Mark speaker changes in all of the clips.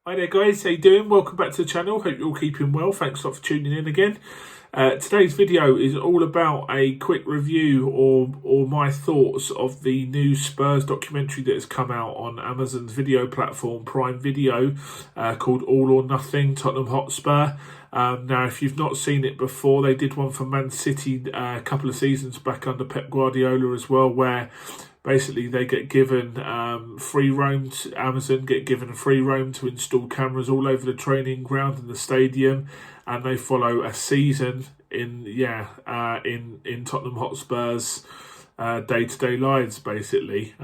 Speaker 1: Hi there guys, how you doing? Welcome back to the channel. Hope you're all keeping well. Thanks a lot for tuning in again. Today's video is all about a quick review or my thoughts of the new Spurs documentary that has come out on Amazon's video platform Prime Video, called All or Nothing, Tottenham Hotspur. Now, if you've not seen it before, they did one for Man City a couple of seasons back under Pep Guardiola as well, where basically they get given free roam. Amazon get given a free roam to install cameras all over the training ground and the stadium, and they follow a season in Tottenham Hotspur's day-to-day lives, basically.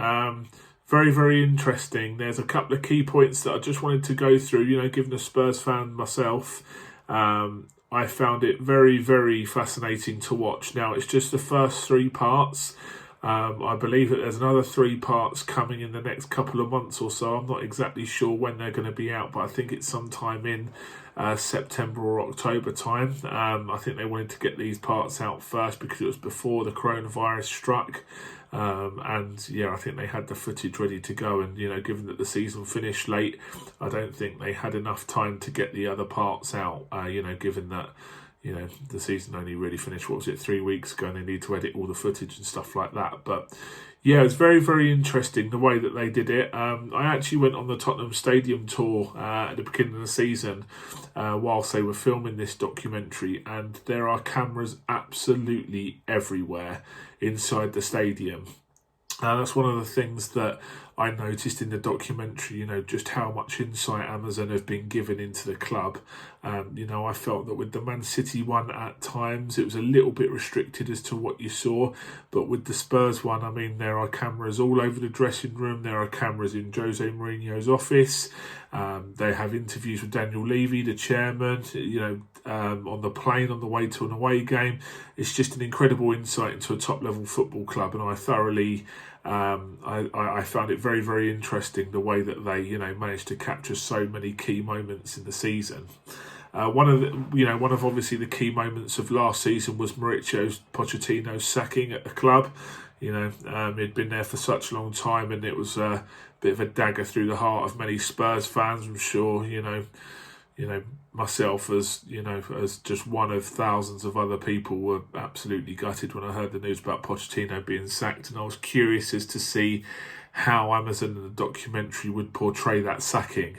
Speaker 1: Very interesting. There's a couple of key points that I just wanted to go through. Given a Spurs fan myself, I found it very fascinating to watch. Now, it's just the first three parts. I believe that there's another three parts coming in the next couple of months or so. I'm not exactly sure when they're going to be out, but I think it's sometime in September or October time. I think they wanted to get these parts out first because it was before the coronavirus struck. And I think they had the footage ready to go, and given that the season finished late, I don't think they had enough time to get the other parts out, given that the season only really finished, 3 weeks ago, and they need to edit all the footage and stuff like that. But yeah, it's very interesting the way that they did it. I actually went on the Tottenham Stadium tour at the beginning of the season whilst they were filming this documentary, and there are cameras absolutely everywhere inside the stadium. That's one of the things that I noticed in the documentary, just how much insight Amazon have been given into the club. I felt that with the Man City one at times, it was a little bit restricted as to what you saw. But with the Spurs one, I mean, there are cameras all over the dressing room. There are cameras in Jose Mourinho's office. They have interviews with Daniel Levy, the chairman, on the plane on the way to an away game. It's just an incredible insight into a top-level football club, and I thoroughly... I found it very interesting the way that they managed to capture so many key moments in the season. One of obviously the key moments of last season was Pochettinos sacking at the club. He'd been there for such a long time, and it was a bit of a dagger through the heart of many Spurs fans. I'm sure myself as just one of thousands of other people were absolutely gutted when I heard the news about Pochettino being sacked, and I was curious as to see how Amazon and the documentary would portray that sacking.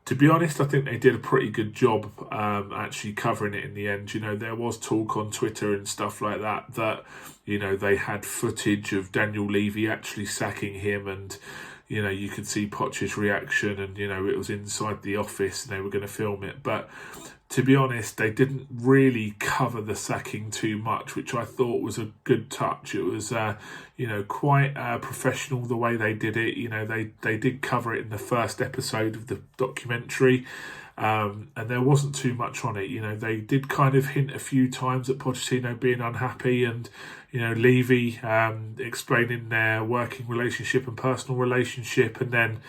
Speaker 1: To be honest, I think they did a pretty good job actually covering it in the end. There was talk on Twitter and stuff like that they had footage of Daniel Levy actually sacking him, and you could see Poch's reaction, and it was inside the office and they were going to film it. But to be honest, they didn't really cover the sacking too much, which I thought was a good touch. It was quite professional the way they did it. They did cover it in the first episode of the documentary. And there wasn't too much on it. They did kind of hint a few times at Pochettino being unhappy, and Levy explaining their working relationship and personal relationship, and then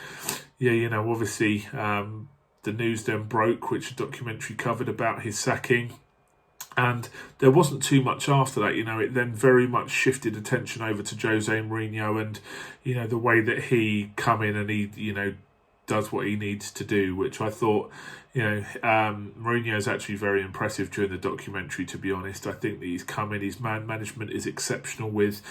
Speaker 1: obviously the news then broke, which the documentary covered, about his sacking. And there wasn't too much after that. It then very much shifted attention over to Jose Mourinho, and the way that he come in and he does what he needs to do, which I thought, Mourinho is actually very impressive during the documentary, to be honest. I think that he's come in, his man management is exceptional with,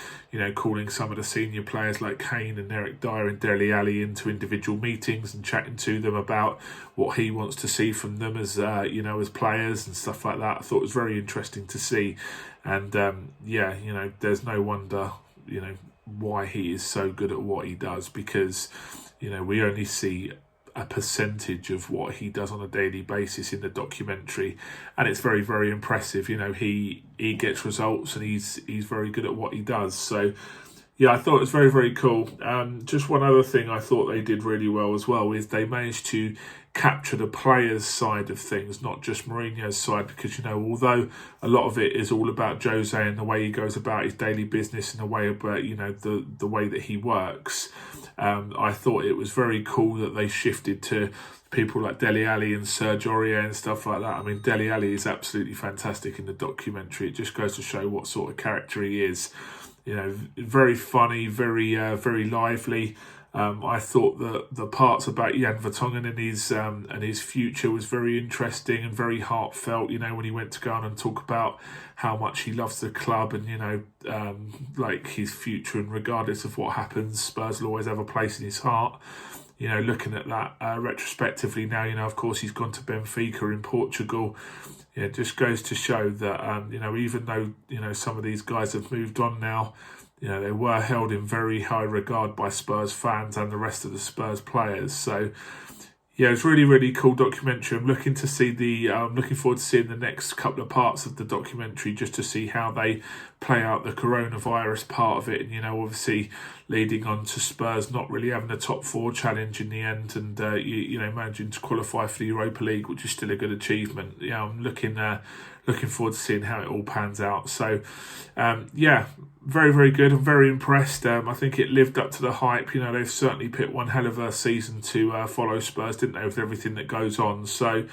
Speaker 1: calling some of the senior players like Kane and Eric Dyer and Dele Alli into individual meetings and chatting to them about what he wants to see from them as, as players and stuff like that. I thought it was very interesting to see. And, there's no wonder, why he is so good at what he does, because we only see a percentage of what he does on a daily basis in the documentary, and it's very impressive. He gets results, and he's very good at what he does. So I thought it was very cool. Just one other thing I thought they did really well as well is they managed to capture the players' side of things, not just Mourinho's side, because although a lot of it is all about Jose and the way he goes about his daily business and the way about the way that he works, I thought it was very cool that they shifted to people like Dele Alli and Serge Aurier and stuff like that. I mean, Dele Alli is absolutely fantastic in the documentary. It just goes to show what sort of character he is. Very funny, very lively. I thought that the parts about Jan Vertonghen and his future was very interesting and very heartfelt. You know, when he went to go on and talk about how much he loves the club and, you know, like his future, and regardless of what happens, Spurs will always have a place in his heart. You know, looking at that retrospectively now, you know, of course, he's gone to Benfica in Portugal. Yeah, it just goes to show that, you know, even though, you know, some of these guys have moved on now, you know, they were held in very high regard by Spurs fans and the rest of the Spurs players. So, yeah, it's really, really cool documentary. I'm looking to see looking forward to seeing the next couple of parts of the documentary, just to see how they play out the coronavirus part of it. And, you know, obviously leading on to Spurs not really having a top four challenge in the end, and you know, managing to qualify for the Europa League, which is still a good achievement. Yeah, I'm looking forward to seeing how it all pans out. So, yeah, very, very good. I'm very impressed. I think it lived up to the hype. You know, they've certainly picked one hell of a season to follow Spurs, didn't they, with everything that goes on. So,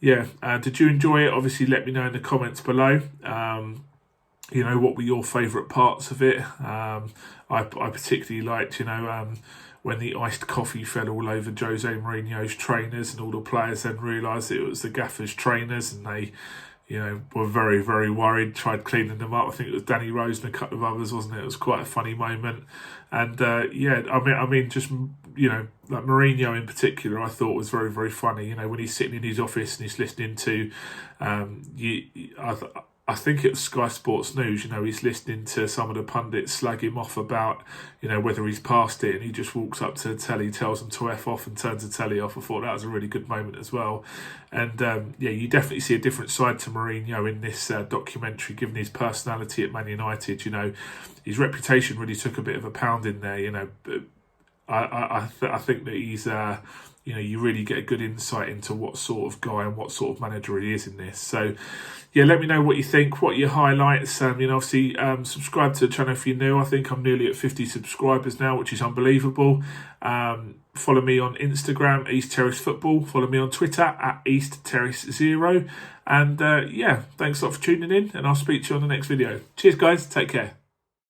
Speaker 1: yeah, did you enjoy it? Obviously, let me know in the comments below. You know, what were your favourite parts of it? I particularly liked, you know, when the iced coffee fell all over Jose Mourinho's trainers, and all the players then realised it was the gaffer's trainers, and they, you know, were very, very worried, tried cleaning them up. I think it was Danny Rose and a couple of others, wasn't it? It was quite a funny moment. And, yeah, I mean, just, you know, like Mourinho in particular, I thought was very, very funny. You know, when he's sitting in his office and he's listening to, I think it was Sky Sports News, you know, he's listening to some of the pundits slag him off about, you know, whether he's passed it, and he just walks up to the telly, tells them to F off and turns the telly off. I thought that was a really good moment as well. And, yeah, you definitely see a different side to Mourinho in this documentary, given his personality at Man United. You know, his reputation really took a bit of a pounding there, you know, but I think that he's, you know, you really get a good insight into what sort of guy and what sort of manager he is in this. So, yeah, let me know what you think, what are your highlights. You know, obviously, subscribe to the channel if you're new. I think I'm nearly at 50 subscribers now, which is unbelievable. Follow me on Instagram, East Terrace Football. Follow me on Twitter at East Terrace 0. And, yeah, thanks a lot for tuning in, and I'll speak to you on the next video. Cheers, guys. Take care.